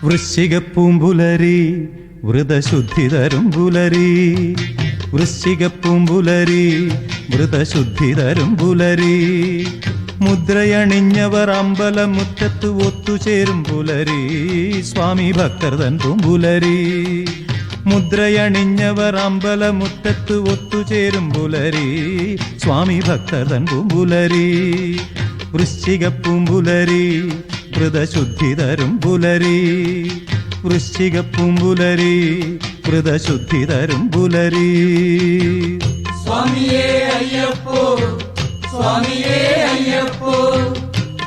വൃശ്ചികപ്പൂമ്പുലരി വ്രതശുദ്ധി തരും പുലരി, വൃശ്ചികപ്പൂമ്പുലരി വ്രതശുദ്ധി തരും പുലരി. മുദ്രയണിഞ്ഞവർ അമ്പലമുറ്റത്ത് ഒത്തുചേരും പുലരി, സ്വാമി ഭക്തർ തൻ പൂമ്പുലരി. മുദ്രയണിഞ്ഞവർ അമ്പലമുറ്റത്ത് ഒത്തുചേരും പുലരി, സ്വാമി ഭക്തർ തൻ പൂമ്പുലരി. വൃശ്ചികപ്പൂമ്പുലരി വ്രതശുദ്ധി തരും പുലരി, വൃശ്ചികപ്പൂമ്പുലരി വ്രതശുദ്ധി തരും പുലരി. സ്വാമിയേ അയ്യപ്പോ, സ്വാമിയേ അയ്യപ്പോ,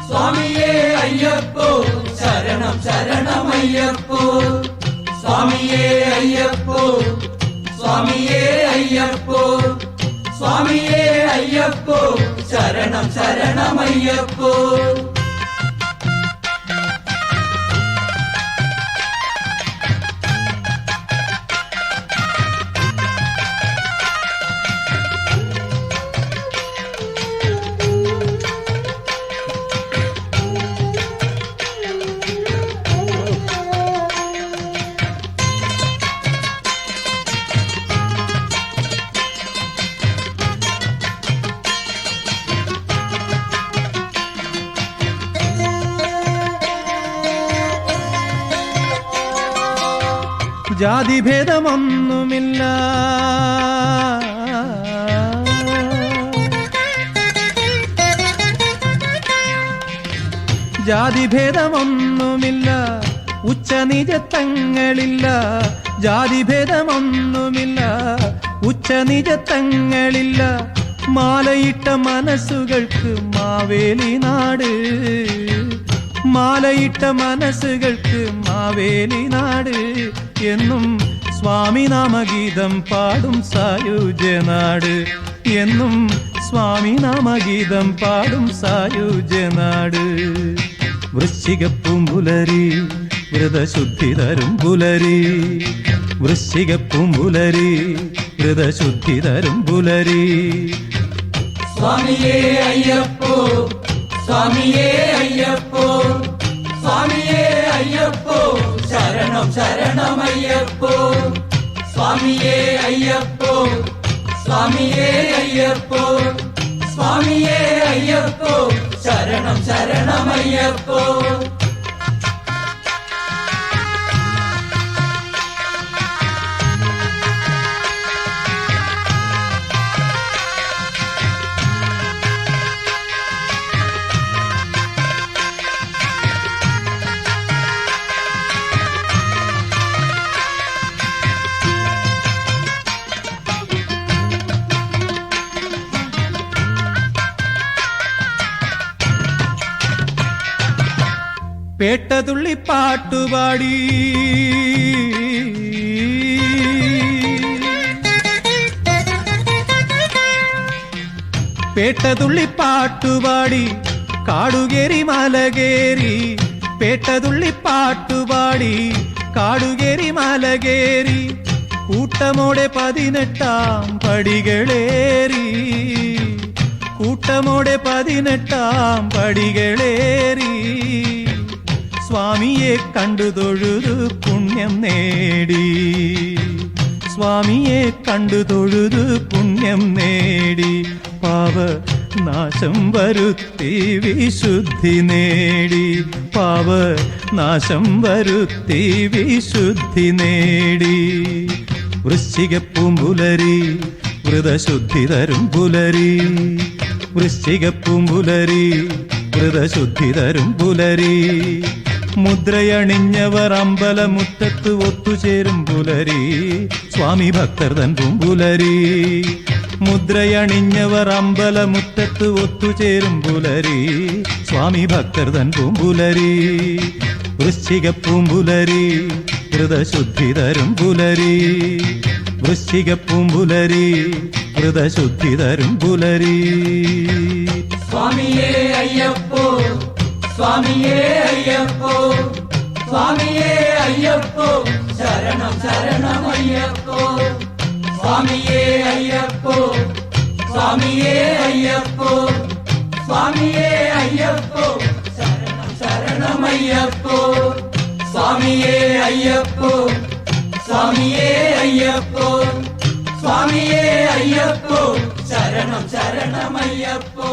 സ്വാമിയേ അയ്യപ്പോ, ശരണം ശരണമയ്യപ്പോ. സ്വാമിയേ അയ്യപ്പോ, സ്വാമിയേ അയ്യപ്പോ, സ്വാമിയേ അയ്യപ്പോ, ശരണം ശരണമയ്യപ്പോ. ജാതിഭേദമൊന്നുമില്ല, ജാതിഭേദമൊന്നുമില്ല, ഉച്ചനിജത്തങ്ങളില്ല. ജാതിഭേദമൊന്നുമില്ല, ഉച്ചനിജത്തങ്ങളില്ല. മാലയിട്ട മനസ്സുകൾക്ക് മാവേലി നാട്, മാലയിട്ട മനസ്സുകൾക്ക് മാവേലി നാട്. എന്നും സ്വാമി നാമഗീതം പാടും സായുജ്യനാട്, എന്നും സ്വാമി നാമഗീതം പാടും സായുജ്യനാട്. വൃശ്ചികപ്പൂമ്പുലരി വ്രതശുദ്ധി തരും പുലരി, വൃശ്ചികപ്പൂമ്പുലരി വ്രതശുദ്ധി തരും പുലരി. സ്വാമിയേ അയ്യപ്പോ, സ്വാമിയേ അയ്യപ്പോ, സ്വാമിയേ അയ്യപ്പോ, ശരണം ശരണമയ്യപ്പോ. സ്വാമിയേ അയ്യപ്പോ, സ്വാമിയേ അയ്യപ്പോ, സ്വാമിയേ അയ്യപ്പോ, ശരണം ശരണമയ്യപ്പോ. പേട്ടതുള്ളി പാട്ടുപാടി, പേട്ടതുള്ളി പാട്ടുപാടി കാടുകേറി മലകേറി. പേട്ടതുള്ളി പാട്ടുപാടി കാടുകേറി മലകേറി. കൂട്ടമോടെ 18 പടികളേറി, കൂട്ടമോടെ 18 പടികളേറി. സ്വാമിയെ കണ്ടു തൊഴുതു പുണ്യം നേടി, സ്വാമിയെ കണ്ടു തൊഴുതു പുണ്യം നേടി. പാപനാശം വരുത്തി വിശുദ്ധി നേടി, പാപനാശം വരുത്തി വിശുദ്ധി നേടി. വൃശ്ചികപ്പൂമ്പുലരി വ്രതശുദ്ധി തരും പുലരി, വൃശ്ചികപ്പൂമ്പുലരി വ്രതശുദ്ധി തരും പുലരി. മുദ്രയണിഞ്ഞവർ അമ്പലമുറ്റത്ത് ഒത്തുചേരും പുലരി സ്വാമി ഭക്തർ തൻ പൂമ്പുലരി മുദ്രയണിഞ്ഞവർ അമ്പലമുറ്റത്ത് ഒത്തുചേരും പുലരി സ്വാമി ഭക്തർ തൻ പൂമ്പുലരി വൃശ്ചിക പൂമ്പുലരി ഹൃദശുദ്ധി തരും പുലരി വൃശ്ചിക പൂമ്പുലരി ഹൃദശുദ്ധി തരും പുലരി സ്വാമിയേ അയ്യപ്പോ സ്വാമിയേ അയ്യപ്പോ സ്വാമിയേ അയ്യപ്പോ ശരണം ശരണം അയ്യപ്പോ സ്വാമിയേ അയ്യപ്പോ സ്വാമിയേ അയ്യപ്പോ സ്വാമിയേ അയ്യപ്പോ ശരണം ശരണം അയ്യപ്പോ സ്വാമിയേ അയ്യപ്പോ സ്വാമിയേ അയ്യപ്പോ സ്വാമിയേ അയ്യപ്പോ ശരണം ശരണം അയ്യപ്പോ